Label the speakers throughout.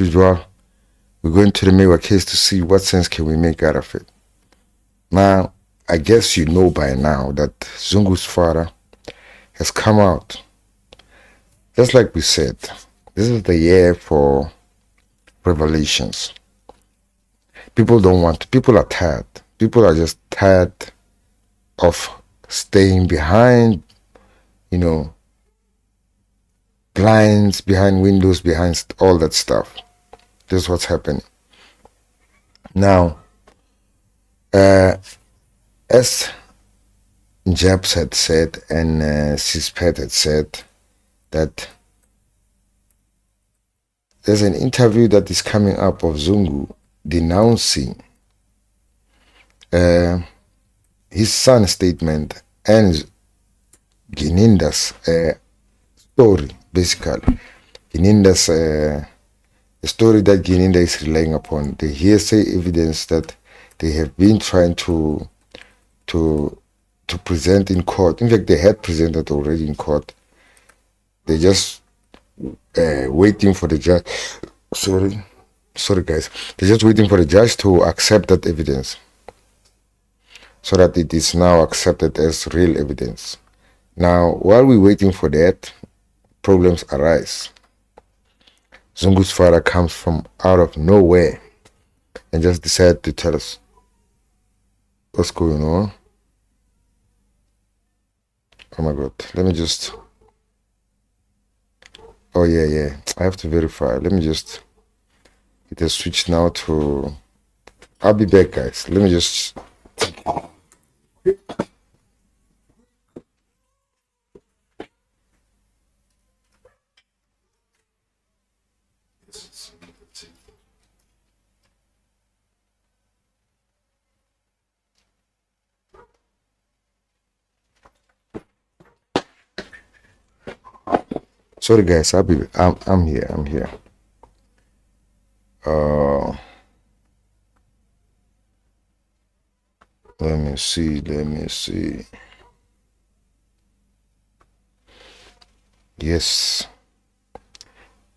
Speaker 1: usual, we're going to the Mewa case to see what sense can we make out of it. Now, I guess you know by now that Zungu's father has come out. Just like we said, this is the year for revelations. People are tired. People are just tired of staying behind, blinds, behind windows, behind all that stuff. This is what's happening. Now, as Japs had said and Sispet had said that there's an interview that is coming up of Zungu denouncing his son's statement and Gininda's story, basically. Gininda's the story that Gininda is relying upon, the hearsay evidence that they have been trying to present in court. In fact, they had presented already in court. They're just waiting for the judge. Sorry guys. They're just waiting for the judge to accept that evidence, so that it is now accepted as real evidence. Now, while we're waiting for that, problems arise. Zungu's father comes from out of nowhere and just decided to tell us what's going on. Oh my God, let me just, oh yeah, I have to verify. Let me just, it has switched now to, I'll be back guys. Let me just, sorry guys, I'm here. Let me see. Yes.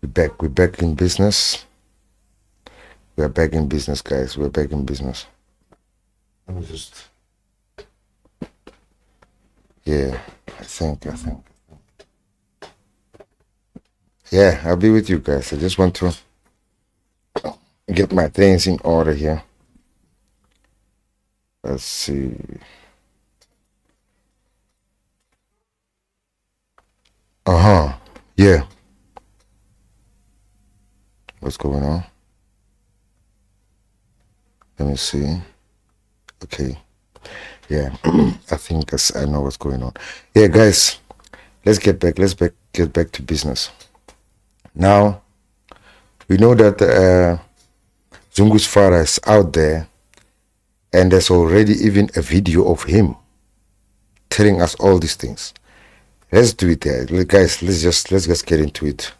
Speaker 1: We're back in business. We're back in business, guys. We're back in business. Let me just, yeah, I think. Yeah, I'll be with you guys. I just want to get my things in order here. Let's see. Yeah. What's going on? Let me see. Okay. Yeah. I think I know what's going on. Yeah, guys. Let's get back to business. Now, we know that Zungu's father is out there, and there's already even a video of him telling us all these things. Let's do it there. Guys, let's just get into it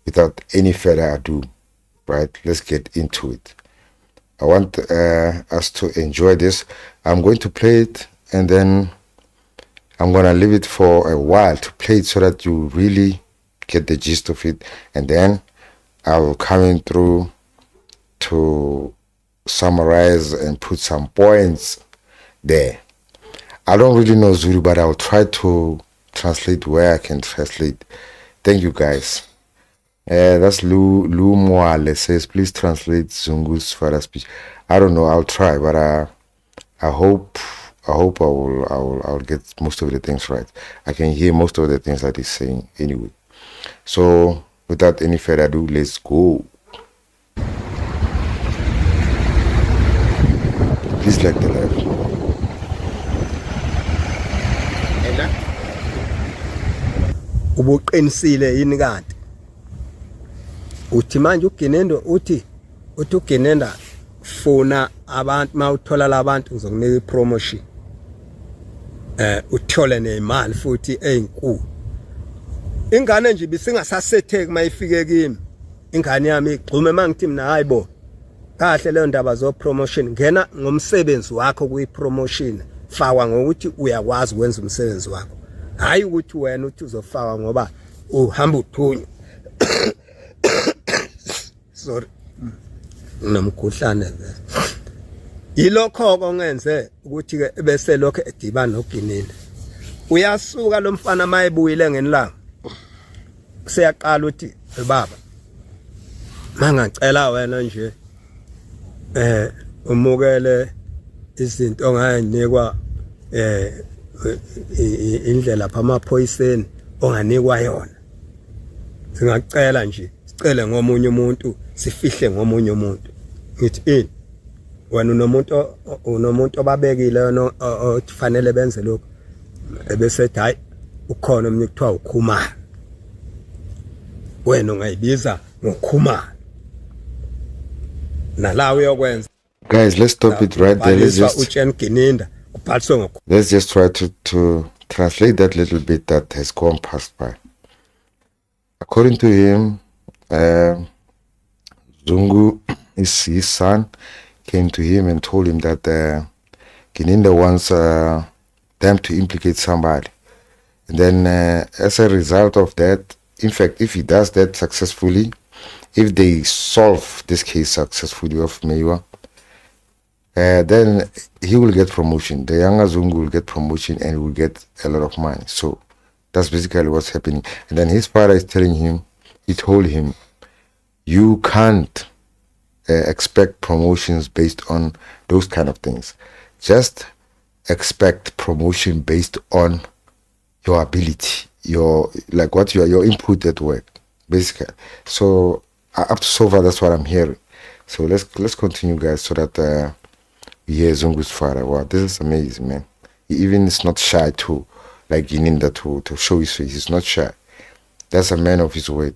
Speaker 1: without any further ado. Right? Let's get into it. I want us to enjoy this. I'm going to play it, and then I'm going to leave it for a while to play it so that you really get the gist of it, and then I'll come in through to summarize and put some points there. I don't really know Zulu, but I'll try to translate where I can translate. Thank you guys. That's Lou Moale says, please translate Zungu's father's speech. I don't know, I'll try, but I hope I'll get most of the things right. I can hear most of the things that he's saying anyway. So without any further ado, let's go. Please like the live.
Speaker 2: Ubuqinisile yini kanti uthi manje uGinenda uthi uGinenda funa abantu mawuthola labantu ngizokunika ipromotion uthole nemali futhi ezinkulu. Ingane nje bisingasasetheki mayifike kimi. Ingane yami igxume mangithi mina hayibo kahle leyo ndaba zo promotion, ngena ngomsebenzi wakho kuyi promotion, fawa ngokuthi uyakwazi ukwenza umsebenzi wakho, hayi ukuthi wena uthi uzofaka ngoba uhamba uthunywa. sorry nomkhuhlane yilokho kongenze ukuthi ke bese lokho edibana noGininde uyasuka lo mfana mayebuyile ngenilanga siyaqala uthi baba mangacela wena nje umukele izinto ongayinikwa indlela pha amaphoyiseni onganikwa yona singacela nje sicele ngomunye umuntu sifihle ngomunye umuntu ngithi wena unomuntu obabekile ofanele benze lokho ebese hayi ukhona omnye kuthiwa ukhumana wena ungayibiza ngokhumana nalawo uyokwenza.
Speaker 1: Guys, let's stop it right there. Let's just try to translate that little bit that has gone past by. According to him, Zungu, his son, came to him and told him that Gininda wants them to implicate somebody. And then as a result of that, in fact, if he does that successfully, if they solve this case successfully of Meiwa, then he will get promotion. The younger Zungu will get promotion and he will get a lot of money. So that's basically what's happening. And then his father is telling him, he told him, you can't expect promotions based on those kind of things. Just expect promotion based on your ability, your input at work, basically. So up to so far, that's what I'm hearing. So let's continue, guys, so that we hear Zungu's father. Wow, this is amazing, man. He even is not shy to, like Gininda, to show his face. He's not shy. That's a man of his word.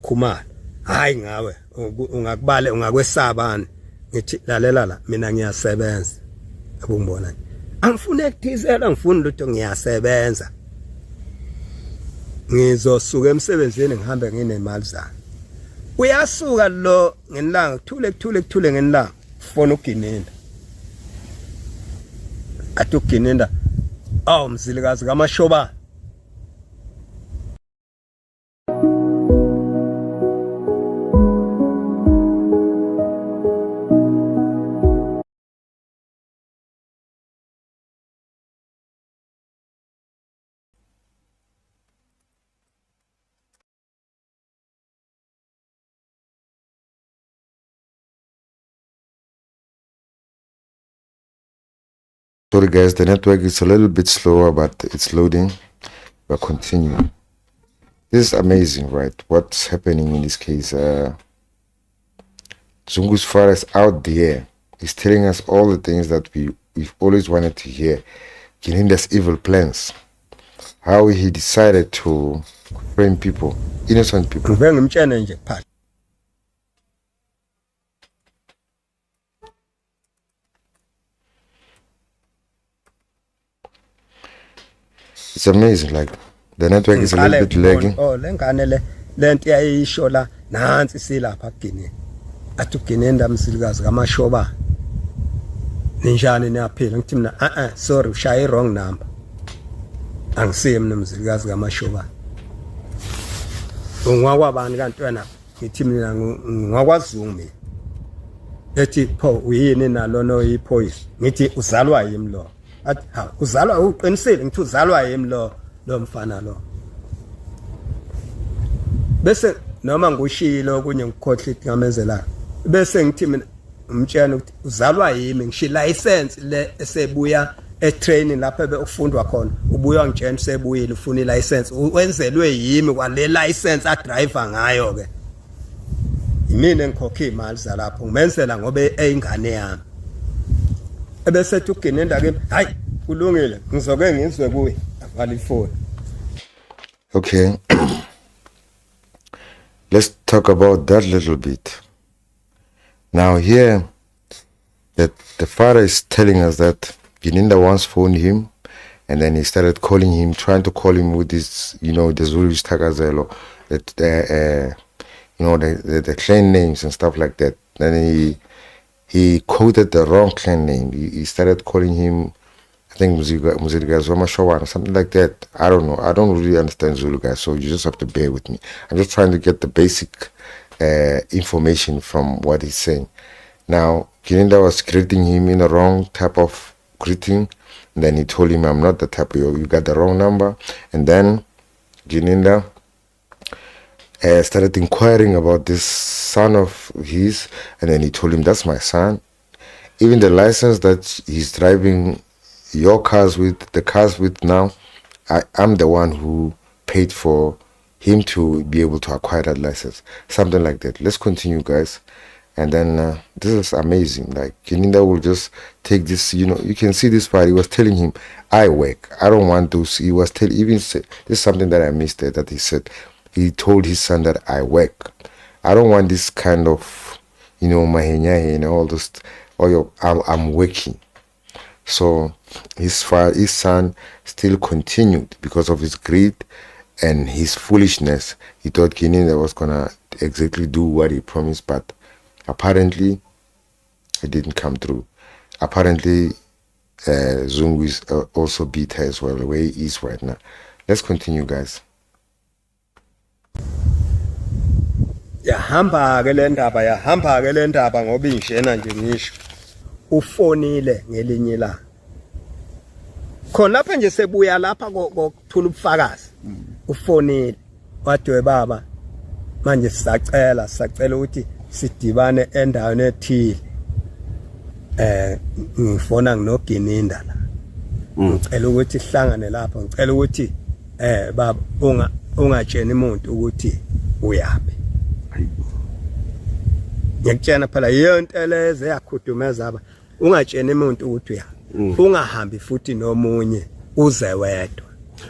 Speaker 2: Khumana hayi ngawe ungakubale ungakwesabani ngithi lalela la mina ngiyasebenza ukungibona angifune ukuthizela ngifuna lutho ngiyasebenza ngizosuka emsebenzini ngihambe nginemali zami uyasuka lo ngenilanga kuthule ngenilanga fona uGininda athi uGininda mzilikazi kaMashoba
Speaker 1: Sorry guys, the network is a little bit slower, but it's loading. We're continuing. This is amazing, right? What's happening in this case? Zungu's father is out there. He's telling us all the things that we've always wanted to hear. Gininda's evil plans. How he decided to frame people, innocent people. It's amazing, like the network is a little bit lagging.
Speaker 2: Lento yayisho la nansi silapha Gininda athi uGininda msilikazi kaMashoba ninjani niyaphila ngithi mina sorry ushaya wrong number angisiye mina msilikazi kaMashoba ungakwabani kanti wena ngithi mina ngakwaZungu mina ethi pho uyini nalo no iphoyisa ngithi uzalwa yimi lo athi uzalwa uqinisile ngithi uzalwa yimi lo mfana lo bese noma ngushilo kunye ngikhohle ngamenzela bese ngithi mina umtshela ukuthi uzalwa yimi ngishi license le esebuya etraining lapha bekufundwa khona ubuya ngitshela sebuyile ufuna ilicense wenzelwe yimi kwale license a driver ngayo ke yimina engikhokhe imali zalapho ngimenzela ngoba eyingane yami ebese ethi uGininda ke hayi kulungile ngizoke ngizwe kuwe avala ifoni.
Speaker 1: Okay. Let's talk about that little bit. Now here, that the father is telling us that Gininda once phoned him, and then he started calling him, trying to call him with this, the Zulu Takazelo, the clan names and stuff like that. Then he quoted the wrong clan name. He started calling him I think Muzika guys Shawana, something like that. I don't know. I don't really understand Zulu guys, so you just have to bear with me. I'm just trying to get the basic information from what he's saying. Now, Gininda was greeting him in the wrong type of greeting. And then he told him, I'm not the type of you got the wrong number. And then Gininda started inquiring about this son of his. And then he told him, that's my son. Even the license that he's driving your cars with, the cars with now, I'm the one who paid for him to be able to acquire that license. Something like that. Let's continue, guys. And then this is amazing. Like, Gininda will just take this, you can see this part. He was telling him, I work. I don't want those. He was this is something that I missed there, that he said. He told his son that I work. I don't want this kind of, mahenya and all this, I'm working. So his son still continued because of his greed and his foolishness. He thought Gininda was going to exactly do what he promised, but apparently it didn't come through. Apparently Zungu is also beat her as well, the way he is right now. Let's continue, guys.
Speaker 2: yahamba-ke le ndaba ngoba injena nje ngisho ufonile ngelinye ilanga khona lapha nje sebuya lapha kokuthula ubufakazi ufonile wathi baba manje sisacela ukuthi sidibane endaweni ethile ngifona nginoGininda la ngicela ukuthi sihlangane lapha ngicela ukuthi baba ungatsheni umuntu ukuthi uyabe ngiyakutshena phela yonke leze yakhudumeza aba ungatsheni umuntu ukuthi uyabe ungahambi futhi nomunye uze wedwa.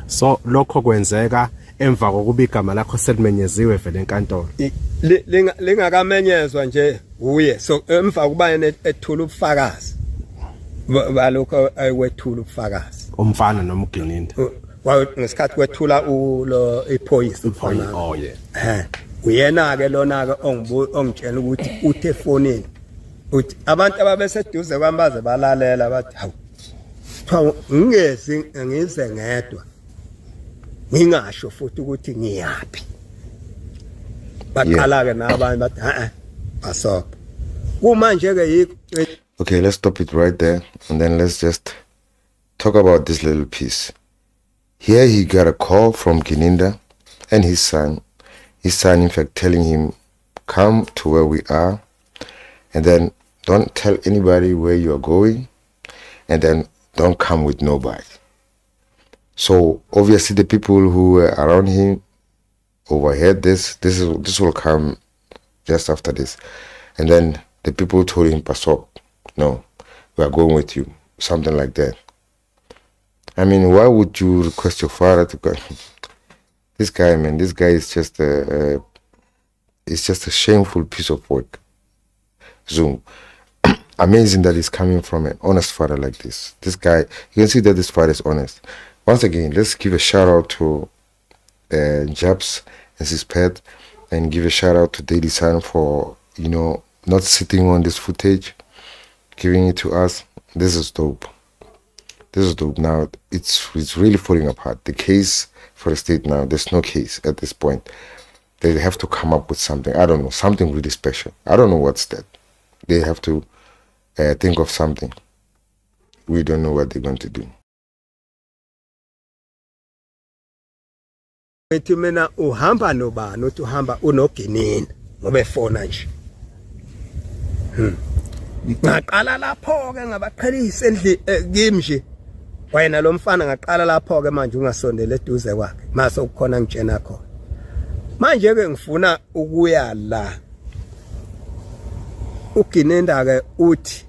Speaker 3: So lokho kwenzeka emva kokuba igama lakho selimenyeziwe vele enkantolo
Speaker 2: lingakamenyezwa nje uye so emva kuba ethula ubufakazi balokho ayikwethula ubufakazi
Speaker 3: umfana noma uGininda
Speaker 2: ngesikhathi kwethula lo iphoyisa
Speaker 3: oh yeah
Speaker 2: uyena ke lona ke ongitshela ukuthi uthe efonini uthi abantu ababeseduze kwambaze balalela bathi hawu kuthiwa ngingezi ngize ngedwa ngingasho futhi ukuthi ngiyaphi baqala ke nabanye bathi asobha kumanje ke
Speaker 1: Okay, let's stop it right there and then let's just talk about this little piece. Here he got a call from Gininda and his son in fact telling him, come to where we are and then don't tell anybody where you are going and then don't come with nobody. So obviously the people who were around him overheard this will come just after this. And then the people told him, Pasop, no, we are going with you. Something like that. I mean, why would you request your father to go? This guy is just it's just a shameful piece of work. Zungu. Amazing that he's coming from an honest father like this. This guy, you can see that this father is honest. Once again, let's give a shout out to Japs and his pet, and give a shout out to Daily Sun for not sitting on this footage, giving it to us. This is dope. Now it's really falling apart. The case for the state now, there's no case at this point. They have to come up with something. I don't know, something really special. I don't know what's that. They have to think of something. We don't know what they're going to do.
Speaker 2: Ethi mina uhamba nobani uthi uhamba unoGininda ngoba efona nje ngaqala lapho ke ngabaqhelisa kimi nje wayena lo mfana ngaqala lapho ke manje ungasondela eduze kwakhe mase ukukhona ngitshena khona manje ke ngifuna ukuya la uGininda ke uthi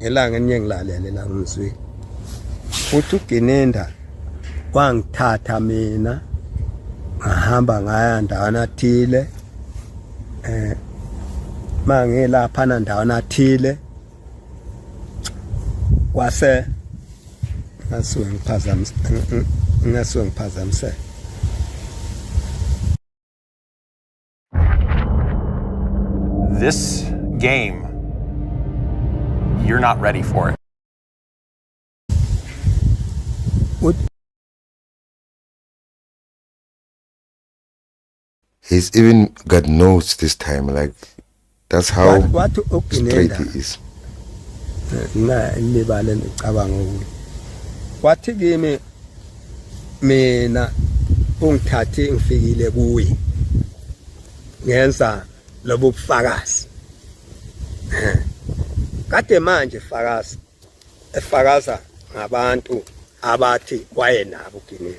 Speaker 2: ngelanga enye ngilalele la ngizwi uthi uGininda wangithatha mina ngahamba ngaya ndawana athile mangilapha ndawana athile wase ngasuke ngiphazamise
Speaker 4: This game, you're not ready for it.
Speaker 1: He's even got notes this time. Like that's how
Speaker 2: What
Speaker 1: straight
Speaker 2: Gininda
Speaker 1: he is.
Speaker 2: na libale ngicabanga ukuthi wathi kimi mina ungithathe ngifikile kuye ngenza lobo bufakazi kade manje efakaza ngabantu abathi wayenabo Gininda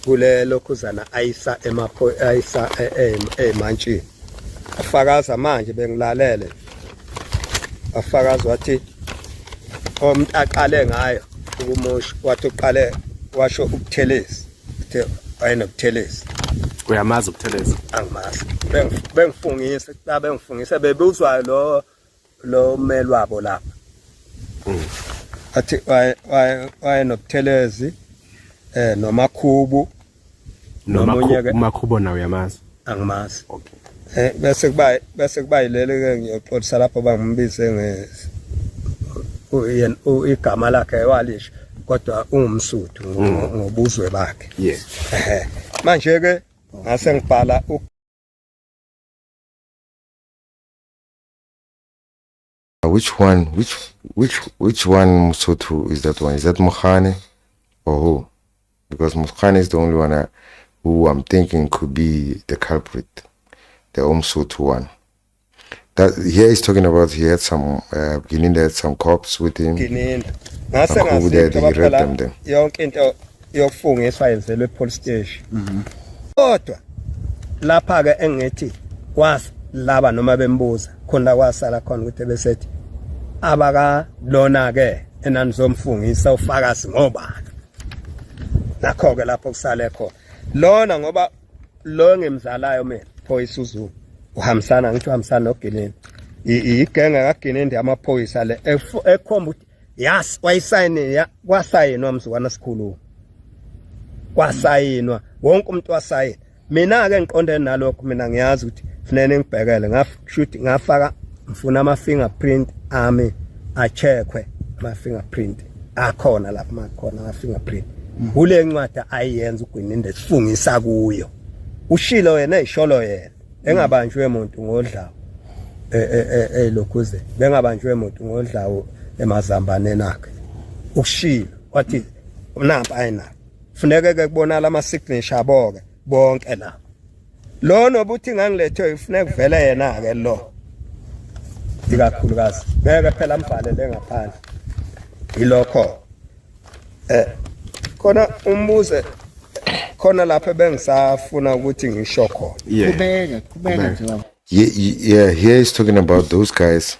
Speaker 2: kule lokhuzana ayisa emantshini afakaza manje bengilalele afakaza wathi umuntu aqale ngayo ukumusha wathi uqale washo ukutheleza uthe wayenokuthelela
Speaker 3: Uyamazi ukutheleza.
Speaker 2: angimazi bengifungisa xa bengifungisa bebuzwayo lo mmeli wabo lapha athi wayenokuthelezi nomakhubu nomunye ke
Speaker 3: Makhubo nawe uyamazi.
Speaker 2: angimazi
Speaker 3: Okay.
Speaker 2: bese kuba yilele ke ngiyoxolisa lapho bangimbize igama lakhe walisho kodwa ungumsuthu ngobuzwe bakhe
Speaker 3: Yeah.
Speaker 2: manje ke ngase ngibhala
Speaker 1: Which one Msotho is that one? Is that Mokhane or who? Because Mokhane is the only one who I'm thinking could be the culprit, the Msotho one. That here he's talking about he had some Gininda had some cops with him.
Speaker 2: Gininda ngase
Speaker 1: He read them
Speaker 2: ngasiphela
Speaker 1: then.
Speaker 2: yonke into yokufungiswa yenzelwe police station kodwa lapha ke engithi laba noma bembuza khona kwasala khona ukuthi besethi abaka lona ke enanizomfungisa ufakazi ngobani nakho ke lapho kusale khona lona ngoba lo ngemzalayo mina phoyisa uZungu uhambisana ngithi uhambisana noGininda igenge kaGininda amaphoyisa le ekhomba ukuthi yas wayisayine kwasayinwa mzukwana sikhuluma kwasayinwa wonke umuntu wasayina mina ke ngiqonde nalokho mina ngiyazi ukuthi kufanele ngibhekele ngafushuthi ngafaka ngifuna ama fingerprint ami acheckwe ama fingerprint akhona lapha makhona ama fingerprint kule ncwadi ayiyenza uGininda esifungisa kuyo ushilo yena eyisholo yena engabanjwe umuntu ngodlawo lokhuze bengabanjwe umuntu ngodlawo emazambaneni akhe ukushilo wathi nampa ayina funeke ke kubonala ama signature aboke bonke la lo nobuthi ngangilethe ufuneka kuvele yena ke lo ikakhulukazi beke phela mbhalele ngaphandle ilokho khona umbuze khona lapha bengisafuna ukuthi ngisho khona
Speaker 4: kubeka nje baba.
Speaker 1: Yeah, here he's talking about those guys.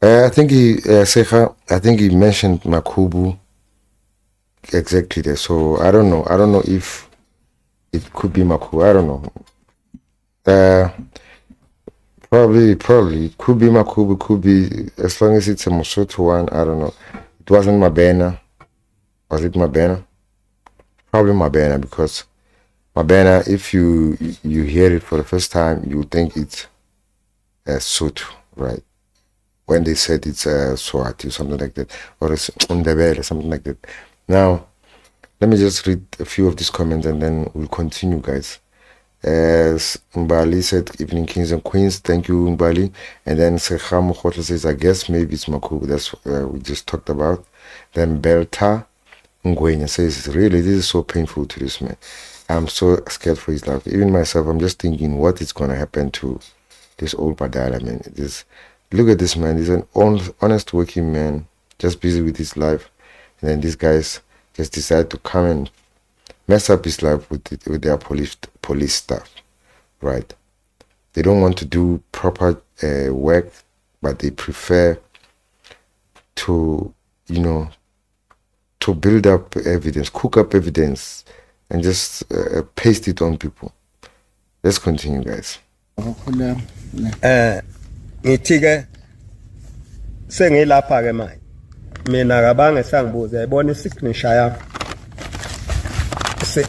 Speaker 1: I think I think he mentioned Makubu exactly there. So I don't know if it could be Makubu. I don't know. Probably it could be Makubu. Could be, as long as it's a Mosotho one. I don't know. It wasn't Mabena. Was it Mabena? Probably Mabena, because Mabena, if you hear it for the first time, you think it's Sotho, right? When they said it's Swati or something like that, or it's Ndebele, something like that. Now, let me just read a few of these comments and then we'll continue, guys. As Mbali said, evening kings and queens, thank you, Mbali. And then Sekha Mokotla says, I guess maybe it's Makubu, that's we just talked about. Then Belta Ngwenya says, really, this is so painful to this man. I'm so scared for his life. Even myself, I'm just thinking what is going to happen to this old Badala, man. Look at this man. He's an honest working man, just busy with his life. And then these guys just decide to come and mess up his life with their police stuff, right? They don't want to do proper work, but they prefer to, to build up evidence, cook up evidence, and just paste it on people. Let's continue, guys.
Speaker 2: ngithi ke sengilapha ke manje mina kabange sangibuza yabona isignature yakho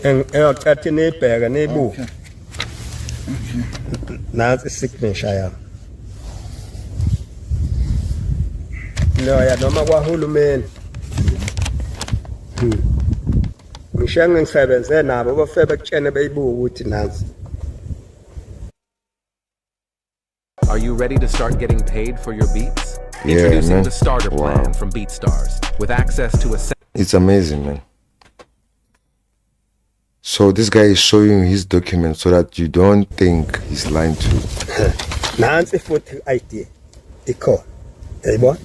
Speaker 2: engaqathi nibheke nibuke nansi isignature yakho loya noma kwahulumeni ngisho ngisebenze nabo bafike bekutshene beyibuka ukuthi nazi.
Speaker 5: Are you ready to start getting paid for your beats?
Speaker 1: Yeah,
Speaker 5: Introducing
Speaker 1: man.
Speaker 5: the starter
Speaker 1: Wow.
Speaker 5: plan from BeatStars with access to a
Speaker 1: It's amazing, man. So this guy is showing you his documents so that you don't think he's lying to you.
Speaker 2: Nansi futhi ID ikhona. Yayibona?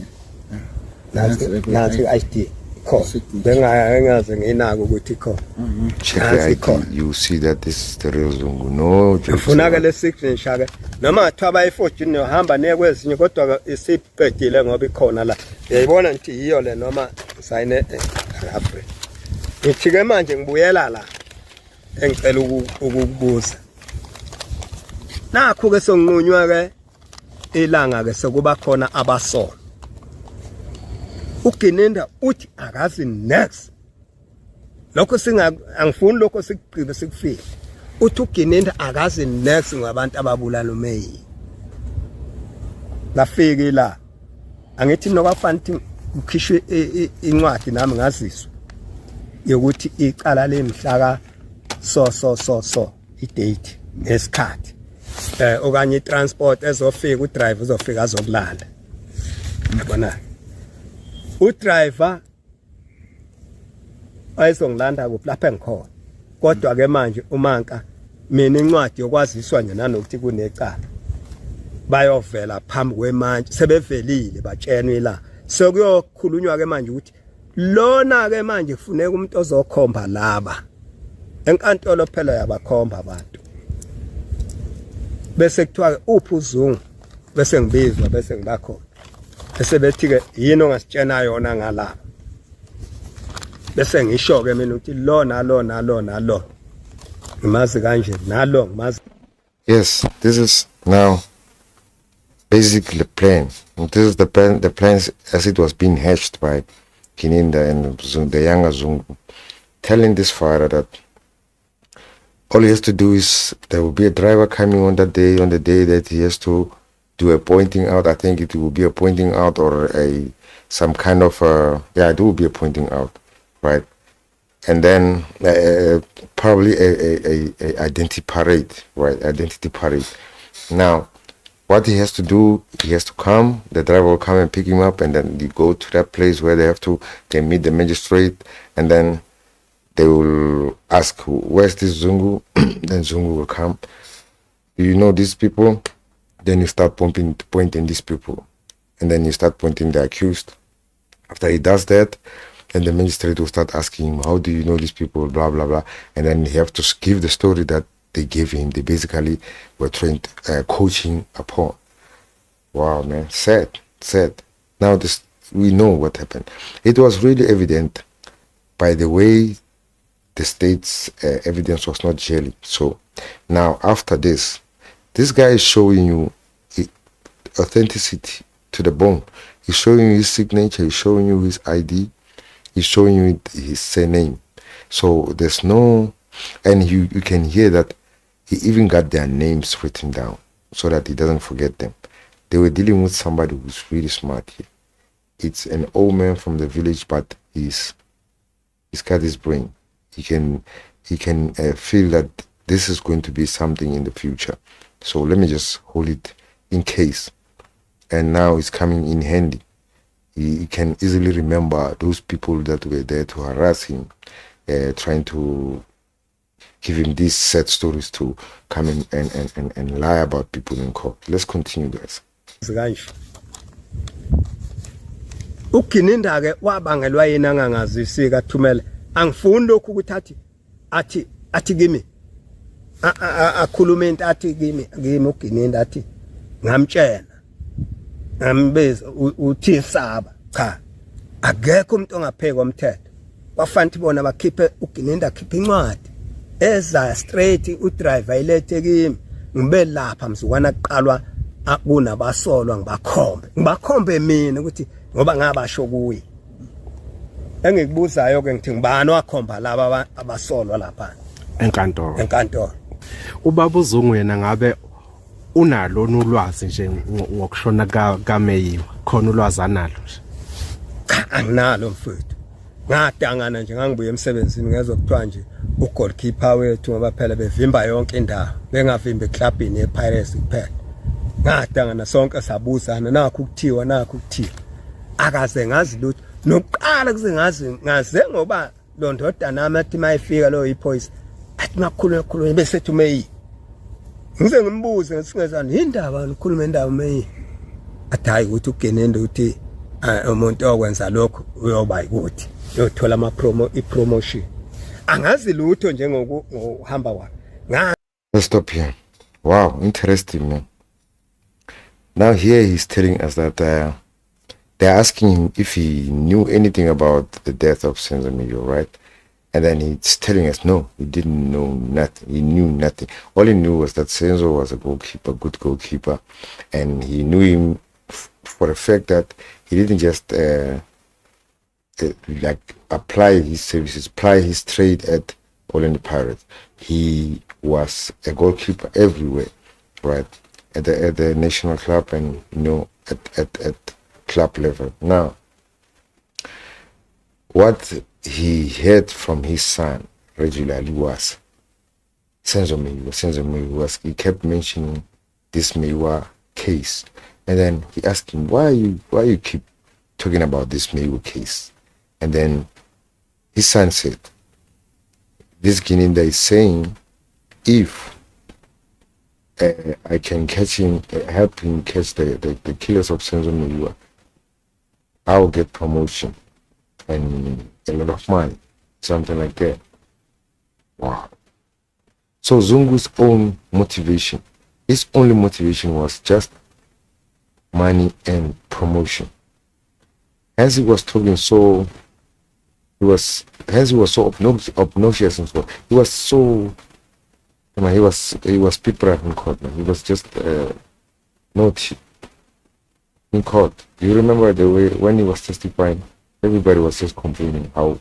Speaker 2: Nansi ID ikhona. Bengaze nginako ukuthi ikhona.
Speaker 1: Check
Speaker 2: Nansi
Speaker 1: the
Speaker 2: ikhona.
Speaker 1: ID. You see that this is the real Zungu. No jokes.
Speaker 2: Ufuna ke le signature ke noma kuthiwa bayi-fortune uhamba nekwezinye kodwa ke isiqedile ngoba ikhona la. Uyayibona ngithi yiyo le noma sign rafre. Ngithi ke manje ngibuyela la. Engicela ukukubuza. Nakho ke sonqunywa ke ilanga ke sokuba khona abasola. Ugininda uthi akazi next. Lokho angifuni lokho sikugqibe sikufile. Uthi uGininda akazi next ngabantu ababulala uMeyi. Lafike la. Angithi nokafanti ukhishwe incwadi nami ngaziswa. Yokuthi iqala lemhlaka so i-date nesikhathi. Okanye transport ezofika udriver uzofika azokulala. Yabona. Udriver ayizongilanda kuphi lapha engikhona. Kodwa ke manje umanka mina incwadi yokwaziswa nje nanokuthi kunecala. Bayovela phambi kwemanje sebevelile batshenwe la. Sekuyokhulunywa ke manje ukuthi lona ke manje kufuneka umuntu ozokhomba laba. Enkantolo phela yabakhomba abantu. Bese kuthiwa uphi uZungu bese ngibizwa bese ngibakhona. Bese bethi ke yini ongasitshena yona ngala. Bese ngisho ke mina ukuthi lo nalo. Ngimazi kanje nalo ngimazi.
Speaker 1: Yes, this is now basically the plan. This is the plan as it was being hatched by Gininda and the younger Zungu, telling this father that all he has to do is there will be a driver coming on the day that he has to do a pointing out. I think it will be a pointing out or some kind of it will be a pointing out, right? And then probably a identity parade, right? Identity parade. Now, what he has to do, he has to come. The driver will come and pick him up, and then you go to that place where they meet the magistrate, and then they will ask, where's this Zungu? Then Zungu will come. Do you know these people? Then you start pointing these people. And then you start pointing the accused. After he does that, then the magistrate will start asking him, how do you know these people? Blah, blah, blah. And then he have to give the story that they gave him. They basically were trained, coaching upon. Wow, man. Sad. Now we know what happened. It was really evident by the way the state's evidence was not jelly. So now after this guy is showing you authenticity to the bone. He's showing you his signature, he's showing you his ID, he's showing you his surname. So there's no, and you can hear that he even got their names written down so that he doesn't forget them. They were dealing with somebody who's really smart here. It's an old man from the village, but he's got his brain. He can feel that this is going to be something in the future. So let me just hold it in case. And now it's coming in handy. He can easily remember those people that were there to harass him, trying to give him these sad stories to come in and lie about people in court. Let's continue, guys.
Speaker 2: Ugininda ke wabangelwa yena angangazisi kaThumela angifuni lokhu ukuthi athi kimi akhuluma into athi kimi uGininda athi ngamtshena ngambeza uthi saba cha akekho umuntu ongapheka umthetho bafanti bona bakhiphe uGininda akhiphe incwadi eza straight udriver ilethe kimi ngibe lapha mzukwana kuqalwa kunabasolwa ngibakhombe mina ukuthi ngoba ngabasho kuye engikubuzayo ke ngithi ngibani wakhomba laba abasolwa lapha enkantolo
Speaker 3: ubaba uZungu yena ngabe unalo nolwazi nje ngokushona kaMeyiwa khona ulwazi analo nje
Speaker 2: anginalo mfowethu ngadangana nje ngangibuye emsebenzini ngezwe kuthiwa nje ugoalkeeper wethu ngoba phela bevimba yonke indawo bengavimba eclubini yePirates kuphela ngadangana sonke sabuzana nakho ukuthiwa akaze ngazi lutho nokuqala ngaze ngoba lo ndoda nami athi mayifika lo iPoison athi makhulu bese ethi umeyi ngize ngimbuze ngisingezani indaba ngikhuluma indaba umeyi athi hayi ukuthi uGininde uthi umuntu okwenza lokho uyoba ukuthi uyothola ipromotion angazi lutho njengokuhamba wakhe.
Speaker 1: Let's stop here. Wow, interesting, man. Now here he's telling us that they're asking him if he knew anything about the death of Senzo, right? And then he's telling us, no, he didn't know nothing. He knew nothing. All he knew was that Senzo was a goalkeeper, good goalkeeper. And he knew him for the fact that he didn't just like apply his services, apply his trade at Orlando Pirates. He was a goalkeeper everywhere, right? At the national club and, you know, at club level. Now, what he heard from his son regularly was Senzo Meyiwa. He kept mentioning this Meyiwa case, and then he asked him, why you keep talking about this Meyiwa case? And then his son said, this Gininda is saying, if I can catch him, help him catch the killers of Senzo Meyiwa, I'll get promotion and a lot of money, something like that. Wow. So Zungu's own motivation, his only motivation was just money and promotion. As he was talking so, he was so obnoxious and so, he was so, he was people in court, man. He was just naughty in court. Do you remember the way when he was testifying? Everybody was just complaining how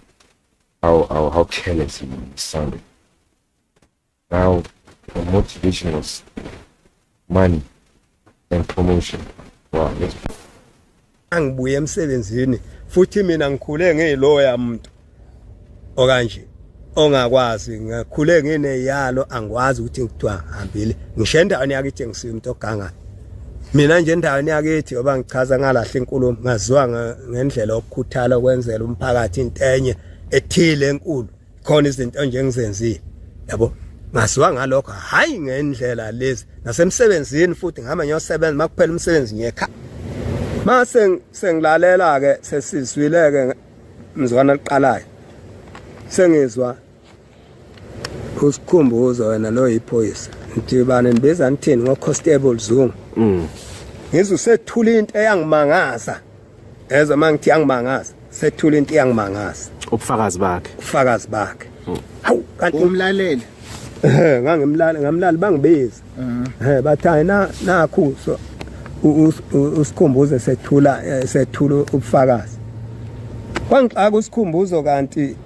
Speaker 1: careless he sounded. Now the motivation was money and promotion. Wow, let's
Speaker 2: angibuye emsebenzini futhi mina ngikhule ngiyiloya umuntu okanje ongakwazi ngakhule ngineyalo angikwazi ukuthi ngithiwa hambile ngisho endaweni yakithi ngisiya umuntu oganga mina nje endaweni yakithi ngoba ngichaza ngalahle inkulumo ngaziwa ngendlela okukhuthala okwenzela umphakathi into enye ethile enkulu khona izinto nje engizenzile yabo ngaziwa ngalokho hayi ngendlela lezi nasemsebenzini futhi ngihamba ngiyosebenza makuphela umsebenzi ngiyekha mase sengilalela ke sesizwile ke mzwana liqalayo sengizwa usikhumbuzo wena lo iphoyisa ngithi bani nibiza nithini ngoConstable Zungu ngizwe sethula into eyangimangaza ezwe mangithi yangimangaza sethula into eyangimangaza
Speaker 3: ubufakazi bakhe
Speaker 2: hawu kanti
Speaker 4: umlaleli
Speaker 2: ngamlali bangibiza bathi hayi nakhu so usikhumbuzo sethula ubufakazi kwangixaka usikhumbuzo kanti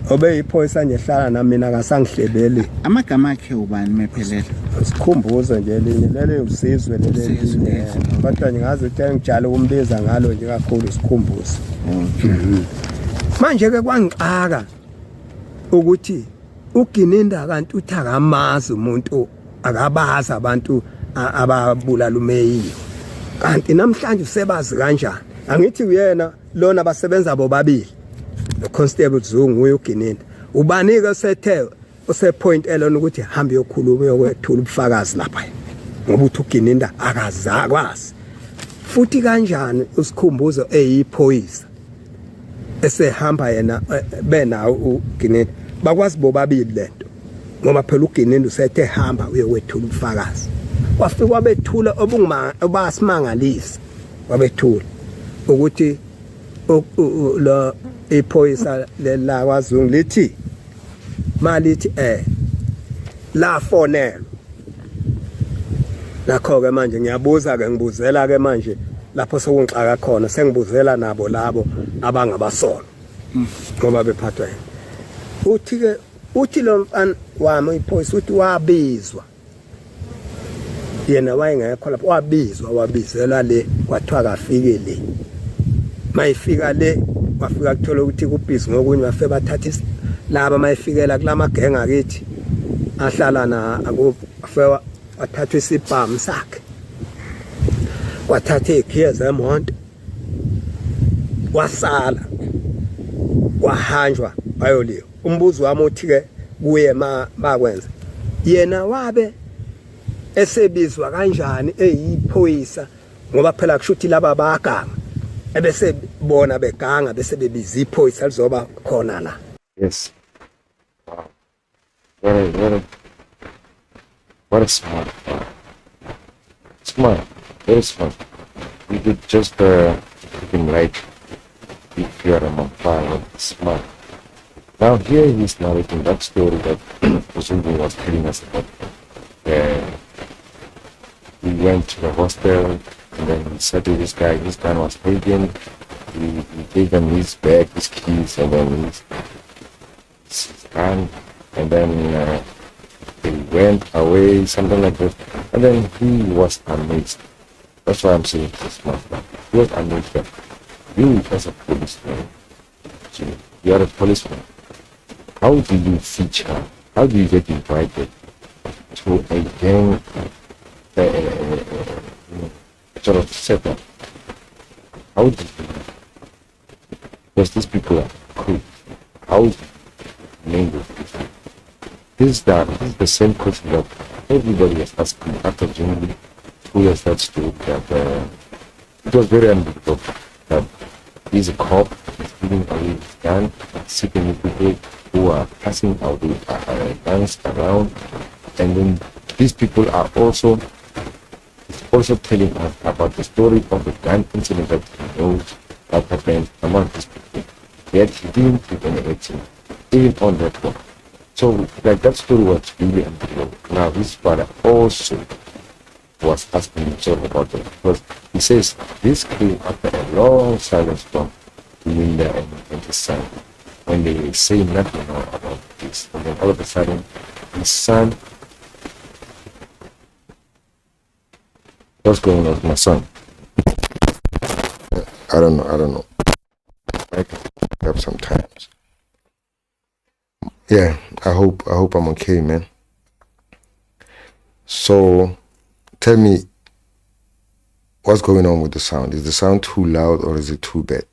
Speaker 2: obe iphoyisa nje hlala nami mina akasangihlebeli
Speaker 4: amagama akhe ubani mephelele
Speaker 2: sikhumbuzo nje linye lele usizwe lele kodwa ngingazi ukuthi ngijala ukumbiza ngalo nje kakhulu sikhumbuzo manje ke kwangixaka ukuthi uGininda kanti uthi akamazi umuntu akabaza abantu ababulala uMeyiwa kanti namhlanje sebazi kanjani angithi uyena lona basebenza bobabili noConstable Zungu uyoGininda ubanike sethe usepoint elona ukuthi hambe yokhuluma uyokwethula ubufakazi lapha ngoba uthi uGininda akazakwazi futhi kanjani usikhumbuzo eyiphoyisa esehamba yena bena uGininda bakwazi bobabili lento ngoba phela uGininda usethe hamba uyokwethula ubufakazi wafika wabethula obasimangalisa wabethula ukuthi lo iphoyisa lela kwaZungu lithi malithi la fonelo nakho ke manje ngiyabuza ke ngibuzela ke manje lapho sokungixaka khona sengibuzela nabo labo abangabasolo ngoba bephathwa uthi lo mfana wami iphoyisa uthi wabizwa yena wayengekho lapho wabizwa wabizela le kwathiwa kafike le mayifika le wafika kuthola ukuthi kubhizi ngokunye wafe bathatha laba mayifikela kulama gang akithi ahlala na akufe wathatha isibhamu sakhe wathatha ikhiya zemonto wasala wahanjwa bayoliwa umbuzo wami uthi ke kuye bakwenza yena wabe esebizwa kanjani eyiphoyisa ngoba phela kushuthi laba baganga ebese bona beganga bese bebiza iphoyisa lizoba khona la.
Speaker 1: Yes. Wow. What a smart. Smart. Very smart. You could just keep him right if you are on fire. Smart. Now here he's narrating that story that Zungu was telling us about. He went to the hostel and then he said to this guy was pagan. He gave him his bag, his keys, and then his gun, and then he went away, something like that. And then he was amazed. That's why I'm saying this smart. He was amazed that you as a policeman, you are a policeman. How do you feature? How do you get invited to a gang sort of setup? How do you? Because these people are cool. How do you mingle with people? This is the same question that everybody has asked me after Gininda, who has that story that it was very unbelievable that he's a cop, he's giving away his gun, seeking with people who are passing out with guns around, and then these people are also telling us about the story of the gun incident that he knows that happened among these people. Yet he didn't do anything, even on that one. So like that story was really unbelievable. Now his father also was asking himself about that because he says this came after a long silence from Gininda and his son when they say nothing about this, and then all of a sudden his son, what's going on with my son? I don't know. I can up sometimes. Yeah, I hope I'm okay, man. So tell me what's going on with the sound. Is the sound too loud or is it too bad?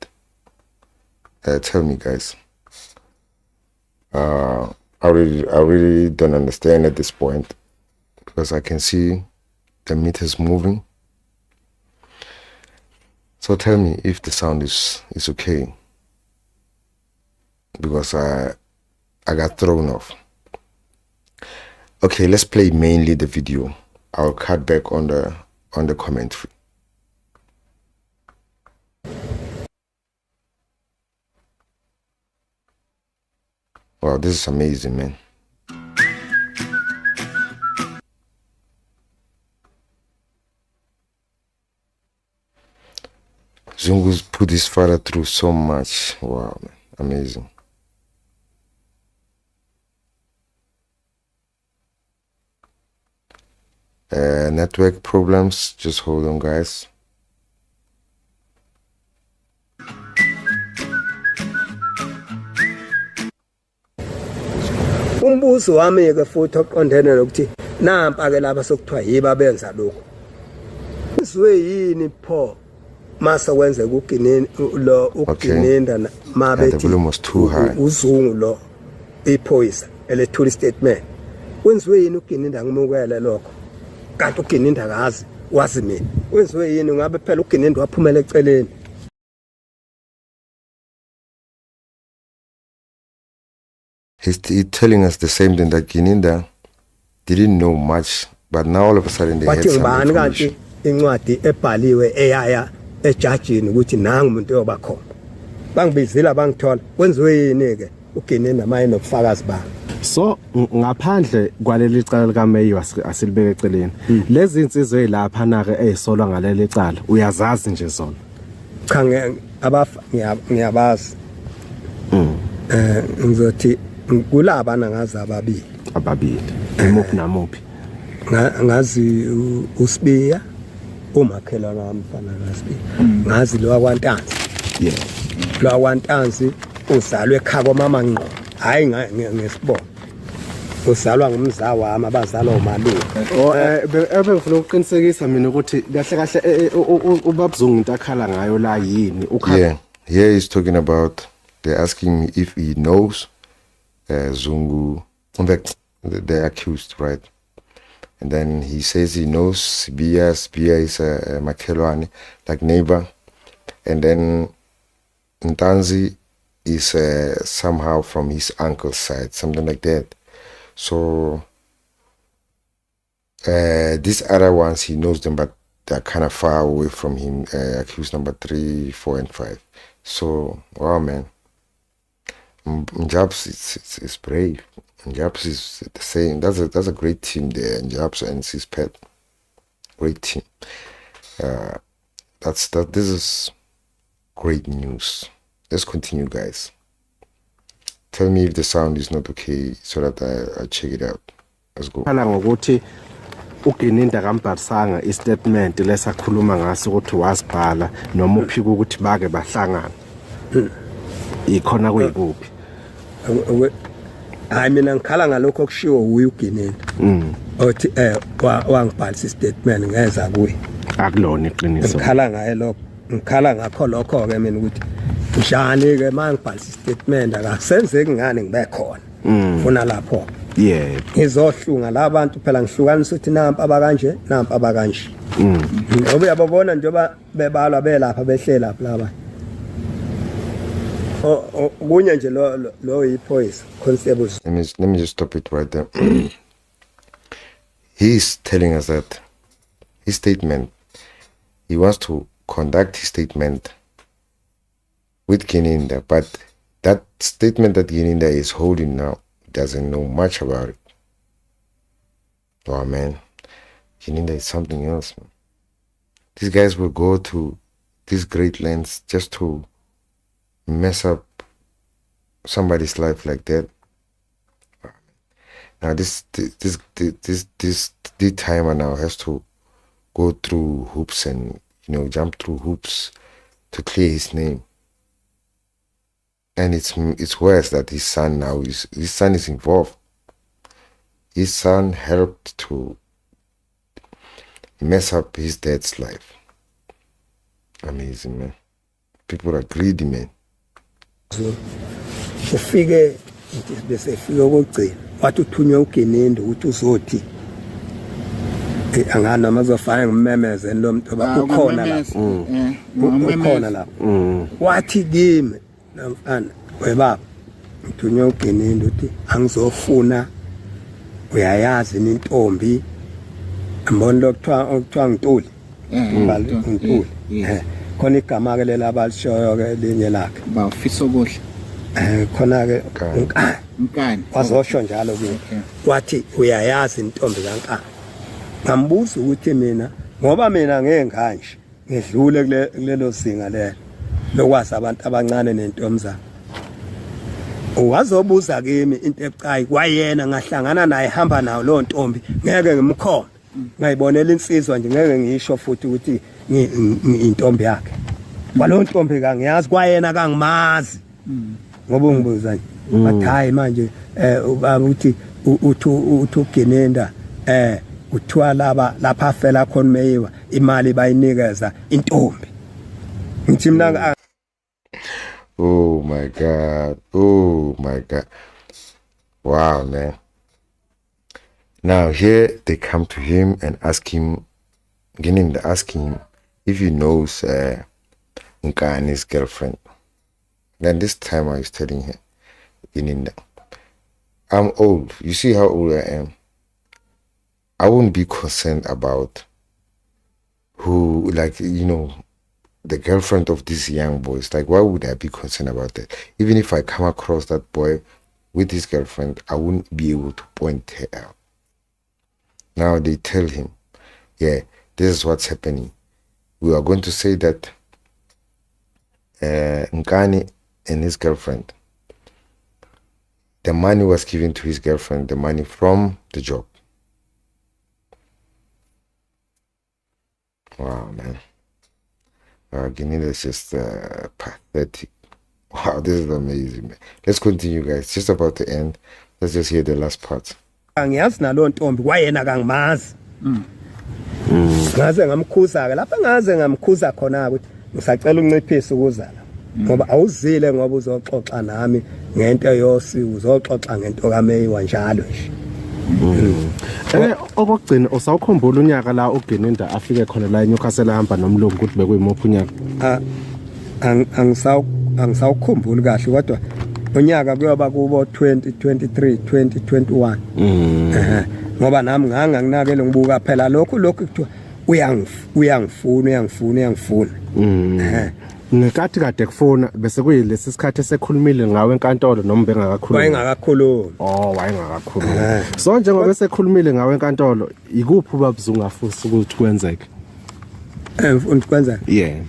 Speaker 1: Tell me, guys. I really don't understand at this point because I can see the meters moving. So tell me if the sound is okay, because I got thrown off. Okay, let's play mainly the video. I'll cut back on the commentary. Wow, this is amazing, man. Zungu's put his father through so much. Wow, man. Amazing. Network problems. Just hold on, guys.
Speaker 2: Umbuzo wami ke futhi oqondene lokuthi nampa ke laba sokuthiwa yiba benza lokho. Izwe yini pho mase kwenzeka uGininda mabethi uZungu lo iphoyisa elethula statement. Wenziwe yini uGininda ngimukele lokho? Kanti uGininda akazi wazi mina. Wenziwe yini ngabe phela uGininda waphumela eceleni?
Speaker 1: He's telling us the same thing that Gininda didn't know much, but now all of a sudden they had some information.
Speaker 2: Incwadi ebhaliwe eyaya ejajini ukuthi nangu umuntu yoba khona. Bangibizile bangithola. Wenziwe yini ke uGininda maye nobufakazi bakhe?
Speaker 3: So ngaphandle kwaleli cala likaMeyo asilibeke eceleni. Lezi insizwe ezilapha na ke ezisolwa ngaleli cala uyazazi nje zona.
Speaker 2: Cha ngiyabazi. Ngizothi kulabana ngazi ababili.
Speaker 3: Imuphi namuphi?
Speaker 2: Ngazi uSibiya umakhelwana wami fana ngaSibiya. Ngazi lo wakwaNtanzi.
Speaker 3: Yeah.
Speaker 2: Lo wantanzi uzalwe ekhaya komama ngqo. Hayi ngesibongo. Uzalwa ngumza wami abazalwa umalume.
Speaker 3: Ebengifuna ukuqinisekisa mina ukuthi kahle kahle ubaba Zungu into akhala ngayo la yini.
Speaker 1: Yeah, here he's talking about, they're asking me if he knows Zungu, in fact, the accused, right? And then he says he knows Sibia. Sibia is a Makelwani, like neighbor. And then Ntanzi is somehow from his uncle's side, something like that. So these other ones, he knows them, but they're kind of far away from him, accused number 3, 4, and 5. So, wow, man. Njabs is brave. Njabs is the same. That's a great team there. Njabs and Sispet, great team. This is great news. Let's continue, guys. Tell me if the sound is not okay so that I check it out. Let's go.
Speaker 3: Khala ngokuthi uGininda kambharisanga istatement lesakhuluma ngaso ukuthi wasibhala noma uphika ukuthi bake bahlangana. Ikhona kuyikuphi?
Speaker 2: Hayi mina ngikhala ngalokho okushiwo uyu Gininda. Othi wangibhalisa istatement ngeza kuye.
Speaker 3: Akulona iqiniso.
Speaker 2: Ngikhala ngaye lokho. Ngikhala ngakho lokho ke mina ukuthi njani ke mangibhalisa istatement akasenzeki ngane ngibe khona. Ufuna lapho.
Speaker 3: Yeah.
Speaker 2: Ngizohlunga labantu phela ngihlukanisa ukuthi nampa abakanje nampa abakanje. Ngoba uyabona njengoba bebalwa belapha behlela lapha laba. Kunye nje lo yipoise constables.
Speaker 1: Let me just stop it right there. He's telling us that his statement, he wants to conduct his statement with Gininda, but that statement that Gininda is holding now doesn't know much about it. Oh man, Gininda is something else, man. These guys will go to these great lengths just to mess up somebody's life like that. Now this timer now has to go through hoops and jump through hoops to clear his name. And it's worse that his son is involved. His son helped to mess up his dad's life. Amazing, man. People are greedy, man.
Speaker 2: Ufike bese fika kokugcina wathi uthunywe uGininda ukuthi uzothi angana mazofana ngimemeze lo muntu ukhona lapha ukhona lapha wathi kimi namfana webaba uthunywe uGininda uthi angizofuna uyayazi intombi amboni lokuthiwa ngintuli ngintuli khona igama ke lela abalishoyo ke linye lakhe
Speaker 4: bafisa okuhle
Speaker 2: khona ke
Speaker 4: unkani
Speaker 2: wazosho njalo ke wathi uyayazi intombi kaNkani ngambuza ukuthi mina ngoba mina ngenganje ngedlule kulelo singa lelo lokwazi abantu abancane nentombi zabo wazobuza kimi into ebucayi kwayena ngahlangana naye hamba nawo lo ntombi ngeke ngimkhombe ngayibonela insizwa nje ngeke ngisho futhi ukuthi intombi yakhe kwalo ntombi kangiyazi kwayena kangimazi ngoba ungibuza nje bathi hayi manje ubaba uthi uGininda kuthiwa lapha fela khona meyiwa imali bayinikeza intombi ngithi mina
Speaker 1: Oh my God. Oh my God. Wow, man. Now here they come to him and ask him, Gininda asking him if he knows Nkani's girlfriend. Then this time I was telling him, Gininda, I'm old. You see how old I am. I wouldn't be concerned about who, the girlfriend of these young boys. Like, why would I be concerned about that? Even if I come across that boy with his girlfriend, I wouldn't be able to point her out. Now they tell him, yeah, this is what's happening. We are going to say that Nkani and his girlfriend, the money was given to his girlfriend, the money from the job. Wow, man. Gininda is just pathetic. Wow, this is amazing, man. Let's continue, guys. Just about to end. Let's just hear the last part.
Speaker 2: Angiyazi nalo ntombi kwayena kangimazi. Ngaze ngamkhuza ke lapha ngaze ngamkhuza khona ukuthi ngisacela unciphisa ukuzala. Ngoba awuzile ngoba uzoxoxa nami ngento yosi uzoxoxa ngento kaMeyiwa njalo nje.
Speaker 3: Okugcina usawukhumbula unyaka la uGininda afike khona la eNewcastle ahamba nomlungu ukuthi bekuyimuphi unyaka?
Speaker 2: Angisawukhumbuli kahle kodwa unyaka kuyoba kubo 2023 2021. Ngoba nami nganginakele ngibuka phela lokhu kuthiwa uyangifuna.
Speaker 3: Ngekathi kade kufuna bese kuyilesi sikhathi esekhulumile ngawe enkantolo noma bengakakhulumi.
Speaker 2: Wayengakakhulumi.
Speaker 3: Wayengakakhulumi. So njengoba esekhulumile ngawe enkantolo ikuphi ubabuzungu afisa ukuthi kwenzeke?
Speaker 2: Ufuna kwenza?
Speaker 3: Yeah.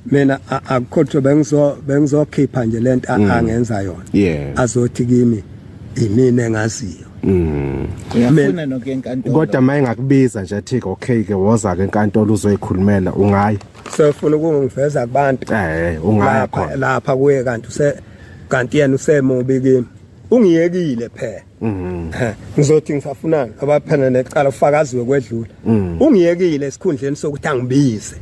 Speaker 2: Mina akukho bengizokhipha nje lento angenza yona. Azothi kimi imina engaziyo.
Speaker 4: Uyafuna nokenkantolo.
Speaker 3: Kodwa maye ngakubiza nje athi okay ke woza ke enkantolo uzoyikhulumela ungayi.
Speaker 2: Sefuna ukungiveza kubantu.
Speaker 3: Ungaya khona.
Speaker 2: Lapha kuye kanti yena usemubi kimi. Ungiyekile phela. Ngizothi ngisafunana abaphana necala ufakaziwe kwedlula. Ungiyekile esikhundleni sokuthi angibize.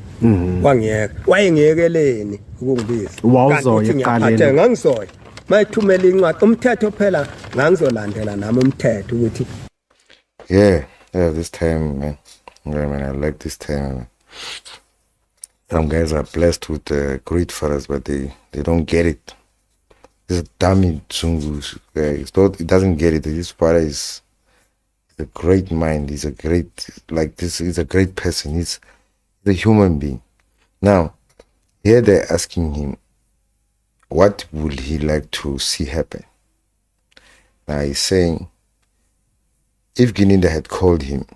Speaker 2: Wangiyeka. Wayengiyekeleni ukungibiza.
Speaker 3: Wawuzoya eqaleni.
Speaker 2: Ngangizoya. Mayithumela incwadi umthetho phela ngangizolandela nami umthetho ukuthi
Speaker 1: Yeah, this time, man. Yeah, man, I like this time. Some guys are blessed with great fathers, but they don't get it. This dummy Zungu, it doesn't get it. This father is a great mind. He's a great, he's a great person. He's a human being. Now, here they're asking him, what would he like to see happen? Now he's saying, if Gininda had called him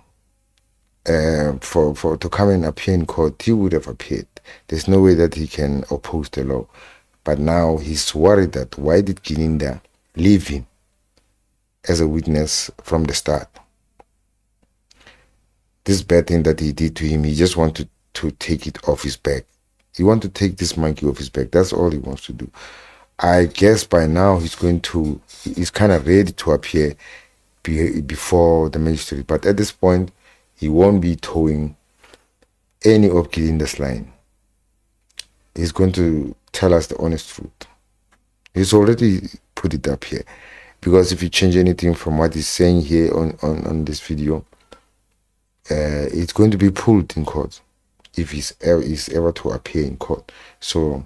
Speaker 1: to come and appear in court, he would have appeared. There's no way that he can oppose the law. But now he's worried that why did Gininda leave him as a witness from the start? This bad thing that he did to him, he just wanted to take it off his back. He wants to take this monkey off his back. That's all he wants to do. I guess by now he's kind of ready to appear before the magistrate. But at this point, he won't be towing any of Gininda's line. He's going to tell us the honest truth. He's already put it up here. Because if you change anything from what he's saying here on this video, it's going to be pulled in court if he's ever to appear in court. So,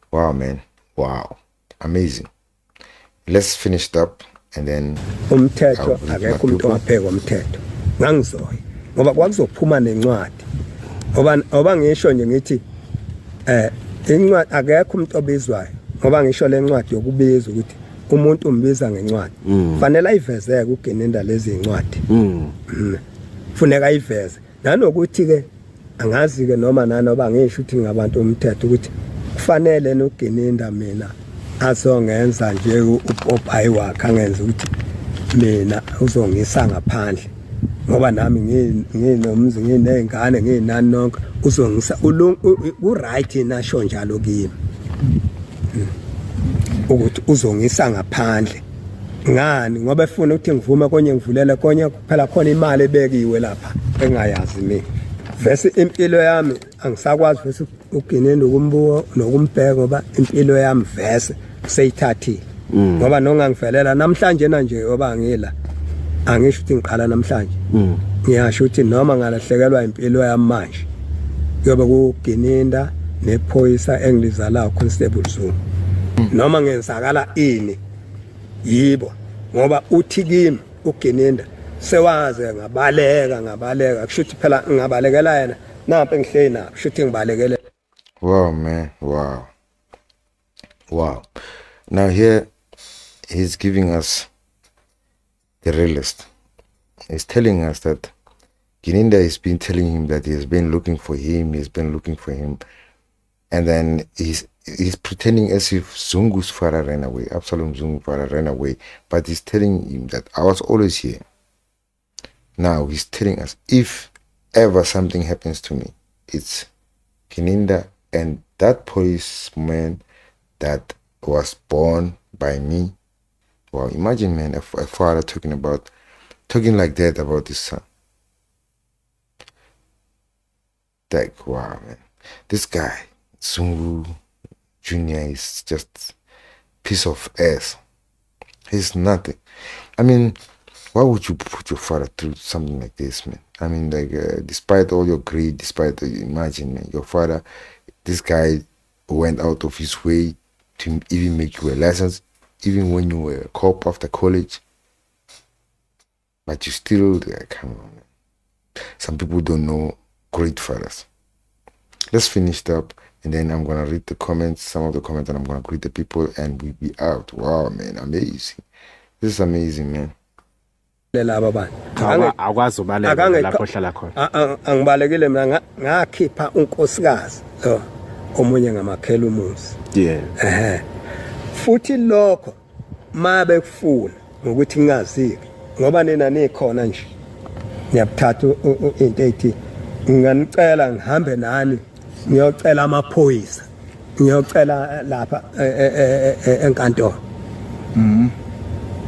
Speaker 1: wow, man. Wow. Amazing. Let's finish it up and then
Speaker 2: umthetho akekho umuntu ongapheka umthetho. Ngangizoya ngoba kwakuzophuma nencwadi. Ngoba ngisho nje ngithi incwadi akekho umuntu obizwayo. Ngoba ngisho lencwadi yokubiza ukuthi umuntu umbiza ngencwadi. Fanele ayivezeke uGininda lezi incwadi. Funeka ayiveze. Nanokuthi ke angazi ke noma nanoba ngisho ukuthi ngabantu umthetho ukuthi kufanele noGininda mina azongenza nje upophayi wakhe angenza ukuthi mina uzongisa ngaphandle ngoba nami nginomzi nginezingane nginani nonke uzongisa u right nasho njalo kimi ukuthi uzongisa ngaphandle ngani ngoba efuna ukuthi ngivume konye ngivulele konye kuphela khona imali ebekiwe lapha engayazi mina vese impilo yami angisakwazi vese uGininda ukumbuka nokumbheka ngoba impilo yami vese seyithathile ngoba nongangivelela namhlanje nje ngoba ngila angisho ukuthi ngiqala namhlanje ngiyasho ukuthi noma ngalahlekelwa impilo yami manje kuyobe kuGininda nephoyisa engilizalayo Constable Zungu noma ngenzakala ini yibo ngoba uthi kimi uGininda sewaze ngabaleka kushuthi phela ngabalekela yena nampe ngihleli nayo kushuthi ngibalekele.
Speaker 1: Wow, man. Wow. Now here he's giving us the realist. He's telling us that Gininda has been telling him that he has been looking for him, and then he's pretending as if Zungu's father ran away, Absalom Zungu's father ran away, but he's telling him that I was always here. Now he's telling us, if ever something happens to me, it's Gininda And that policeman that was born by me, well, imagine, man, a father talking like that about his son. Like, wow, man. This guy, Zungu Jr. is just piece of ass. He's nothing. I mean, why would you put your father through something like this, man? I mean, like, despite all your greed, imagine, man, your father, this guy went out of his way to even make you a license, even when you were a cop after college. But you still, come on, man. Some people don't know great fathers. Let's finish it up, and then I'm gonna read the comments, some of the comments, and I'm gonna greet the people, and we'll be out. Wow, man, amazing. This is amazing, man.
Speaker 2: laba bantu
Speaker 3: Akwazi ubaleka lapho hlala khona.
Speaker 2: Angibalekile mina ngakhipha unkosikazi omunye ngamakhela umuzi.
Speaker 3: Yeah.
Speaker 2: Futhi lokho mabe kufuna ngokuthi ngingaziki ngoba nina nikhona nje. Ngiyabuthatha into ethi ngiyanicela ngihambe nani ngiyocela amaphoyisa. Ngiyocela lapha enkantolo.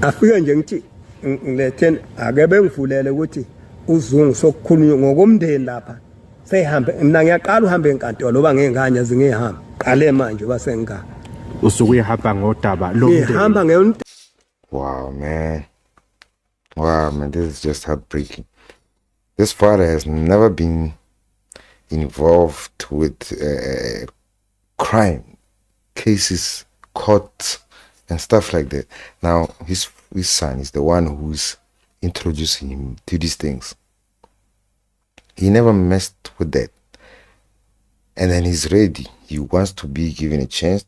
Speaker 2: Afike nje ngithi ngiletheni ake bengivulele ukuthi uZungu sokukhulunywa ngokomndeni lapha seyihambe mina ngiyaqala uhambe enkantolo oba ngenganya zingehamba qale manje basengaka
Speaker 3: Usuku uyahamba ngodaba lomndeni.
Speaker 2: ngihamba ngeyonto.
Speaker 1: Wow, man, this is just heartbreaking. This father has never been involved with crime cases, courts, and stuff like that. Now his son is the one who's introducing him to these things. He never messed with that, and then he's ready. He wants to be given a chance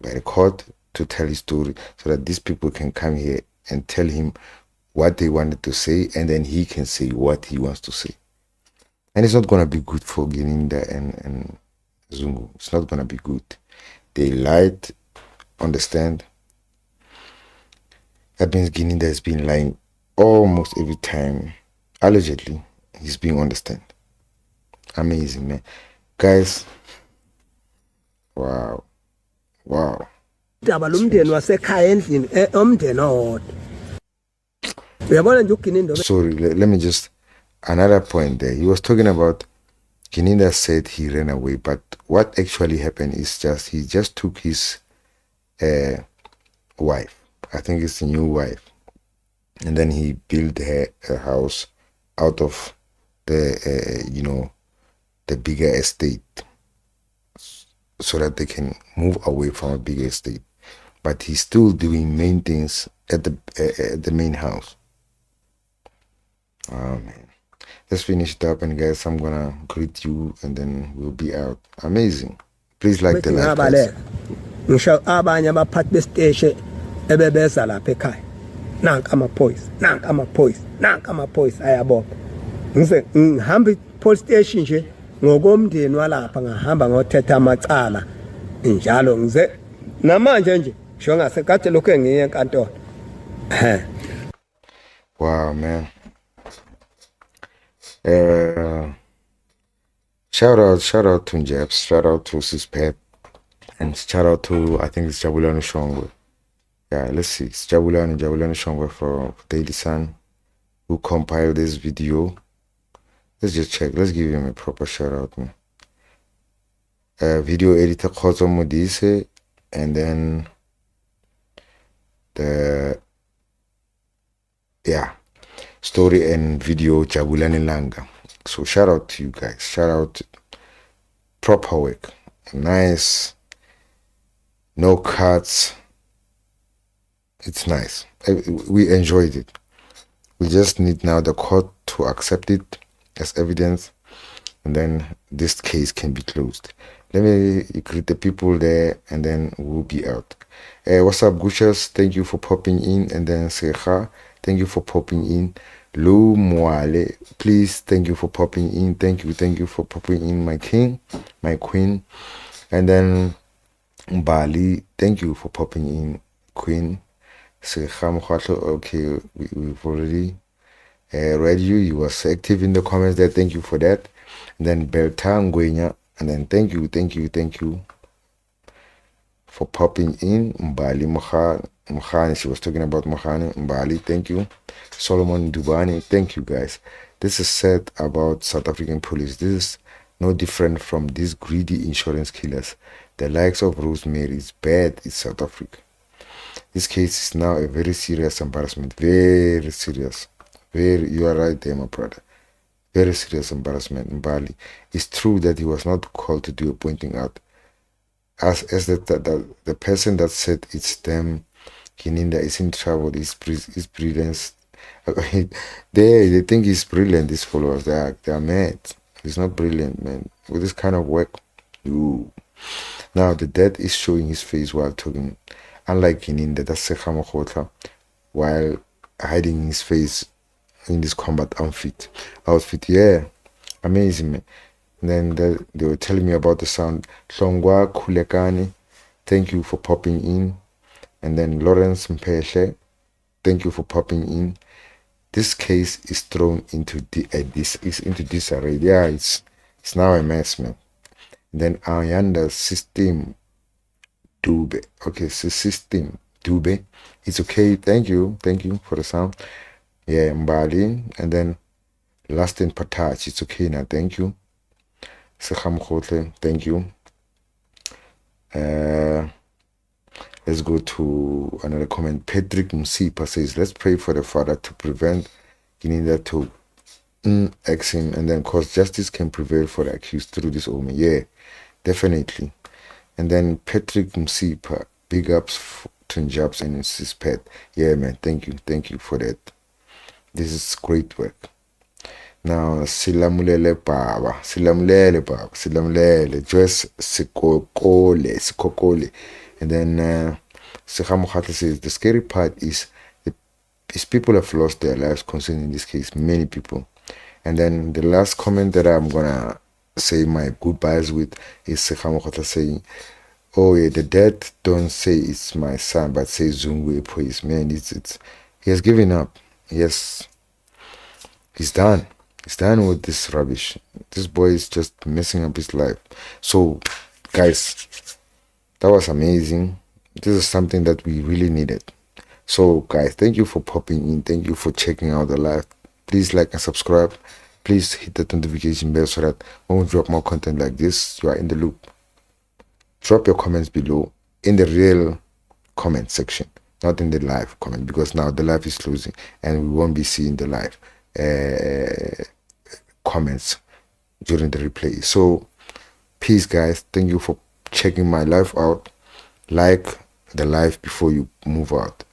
Speaker 1: by the court to tell his story, so that these people can come here and tell him what they wanted to say, and then he can say what he wants to say. And it's not gonna be good for Gininda and Zungu. It's not gonna be good. They lied, understand? That means Gininda has been lying almost every time. Allegedly, he's being understand. Amazing, man. Guys, wow.
Speaker 2: Daba lomndeni wasekhaya endlini omndeni owodwa. Uyabona nje uGininda.
Speaker 1: Sorry, let me just another point there. He was talking about Gininda said he ran away, but what actually happened is he just took his wife. I think it's a new wife, and then he built her a house out of the the bigger estate, so that they can move away from a bigger estate. But he's still doing main things at the main house. Oh man, let's finish it up, and guys, I'm gonna greet you, and then we'll be out. Amazing. Please like the like, guys.
Speaker 2: Ngisho abanye abaphathi besiteshi ebebeza lapha ekhaya. Nanka amaphoyisa ayabopha. Ngize ngihamba police station nje ngokomndeni walapha ngahamba ngothetha amacala njalo ngize namanje nje sho ngase kade lokho engiye enkantolo.
Speaker 1: Wow, man. Shout out to Jeps, shout out to Sispep, and shout out to, I think it's Jabulani Shongwe. Yeah, let's see, it's Jabulani Shongwe for Daily Sun, who compiled this video. Let's just check, let's give him a proper shout out, man. Video editor Khozo Modise, and then story and video Jabulani Langa. So shout out to you guys, shout out, proper work, nice, no cuts, it's nice. We enjoyed it. We just need now the court to accept it as evidence, and then this case can be closed. Let me greet the people there, and then we'll be out. What's up, Gushers? Thank you for popping in. And then Seha, thank you for popping in. Lu Mwale, please, thank you for popping in. Thank you for popping in, my king, my queen. And then Bali, thank you for popping in, queen. Seha Mkhwatlo, okay, we've already read you. You were so active in the comments there. Thank you for that. And then Belta Ngwenya, And then thank you for popping in. Mbali Mukhani, she was talking about Mukhani. Mbali, thank you. Solomon Dubani, thank you guys. This is said about South African police. This is no different from these greedy insurance killers. The likes of Rosemary is bad in South Africa. This case is now a very serious embarrassment. Very serious. You are right there, my brother. Very serious embarrassment in Bali. It's true that he was not called to do a pointing out. As the person that said it's them, Gininda is in trouble, his brilliance. They think he's brilliant, these followers. They are mad. He's not brilliant, man. With this kind of work, you. Now the dad is showing his face while talking. Unlike Gininda, that's Sekhamokhotla, while hiding his face in this combat outfit. Yeah, amazing, man. And then they were telling me about the sound. Hlongwa Kulekani, thank you for popping in. And then Lawrence Mpeshe, thank you for popping in. This case is thrown into disarray. Yeah, it's now a mess, man. And then Ayanda System Dube. Okay, so System Dube. It's okay. Thank you for the sound. Yeah, Mbali. And then Last in Patach. It's okay now. Thank you. Sekham Khotle, thank you. Let's go to another comment. Patrick Msipa says, let's pray for the father to prevent Gininda to ex him, and then cause justice can prevail for the accused through this omen. Yeah, definitely. And then Patrick Msipa, big ups to Njabs and his pet. Yeah, man, thank you for that. This is great work. Now, silamulele baba, just sikokole. And then Sekhamukhata says, the scary part is people have lost their lives concerning this case, many people. And then the last comment that I'm gonna say my goodbyes with is Sekhamukhata saying, oh yeah, the dad don't say it's my son, but say Zungu praise. Man, it's he has given up. Yes, he's done. He's done with this rubbish. This boy is just messing up his life. So, guys, that was amazing. This is something that we really needed. So, guys, thank you for popping in. Thank you for checking out the live. Please like and subscribe. Please hit the notification bell so that when we drop more content like this, you are in the loop. Drop your comments below in the real comment section, not in the live comment, because now the live is closing and we won't be seeing the live comments during the replay. So peace, guys. Thank you for checking my live out. Like the live before you move out.